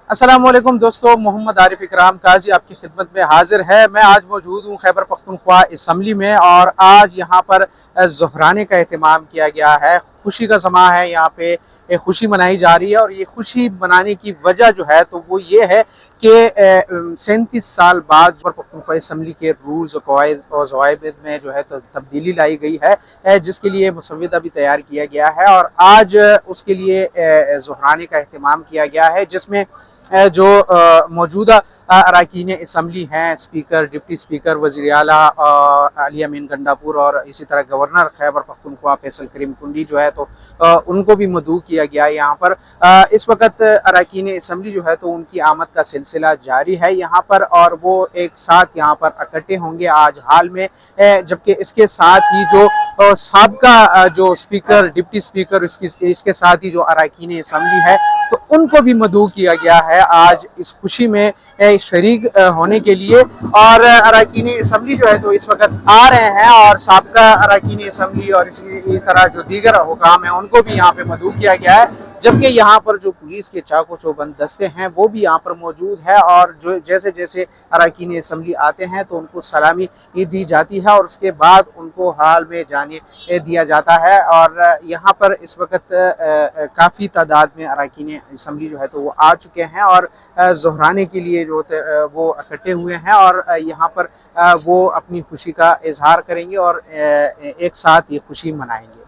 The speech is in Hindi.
अस्सलामुअलैकुम दोस्तों, मोहम्मद आरिफ इकराम काजी आपकी खिदमत में हाजिर है। मैं आज मौजूद हूँ खैबर पख्तूनख्वा असम्बली में और आज यहाँ पर ज़ुहराने का एहतमाम किया गया है। खुशी का समा है, यहाँ पे एक खुशी मनाई जा रही है और ये खुशी मनाने की वजह जो है तो वो ये है कि 37 साल बाद खैबर पख्तूनख्वा असम्बली के रूल्स और ज़वाबित में जो है तो तब्दीली लाई गई है, जिसके लिए मुसव्वदा भी तैयार किया गया है और आज उसके लिए ज़ुहराने का एहतमाम किया गया है, जिसमें जो मौजूदा अरकान असम्बली हैं, स्पीकर, डिप्टी स्पीकर, वज़ीर आला अली अमीन गंडापुर और इसी तरह गवर्नर खैबर पख्तूनख्वा फैसल करीम कुंडी जो है तो उनको भी मदऊ किया गया है। यहाँ पर इस वक्त अरकान असम्बली जो है तो उनकी आमद का सिलसिला जारी है यहाँ पर और वो एक साथ यहाँ पर इकट्ठे होंगे आज हाल में, जबकि इसके साथ ही जो साबका जो स्पीकर, डिप्टी स्पीकर, इसके साथ ही जो अरकान असम्बली है तो उनको भी मदऊ किया गया है आज इस खुशी में शरीक होने के लिए। और अरकान असम्बली जो है तो इस वक्त आ रहे हैं और साबका अरकान असम्बली और इसी तरह जो दीगर हुकाम हैं उनको भी यहाँ पे मदऊ किया गया है, जबकि यहाँ पर जो पुलिस के चाको चौबंद दस्ते हैं वो भी यहाँ पर मौजूद है और जो जैसे जैसे अरकान असम्बली आते हैं तो उनको सलामी दी जाती है और उसके बाद उनको हाल में जाने दिया जाता है। और यहाँ पर इस वक्त काफ़ी तादाद में अरकान असम्बली जो है तो वो आ चुके हैं और ज़ुहराने के लिए जो वो इकट्ठे हुए हैं और यहाँ पर वो अपनी खुशी का इजहार करेंगे और एक साथ ये खुशी मनाएंगे।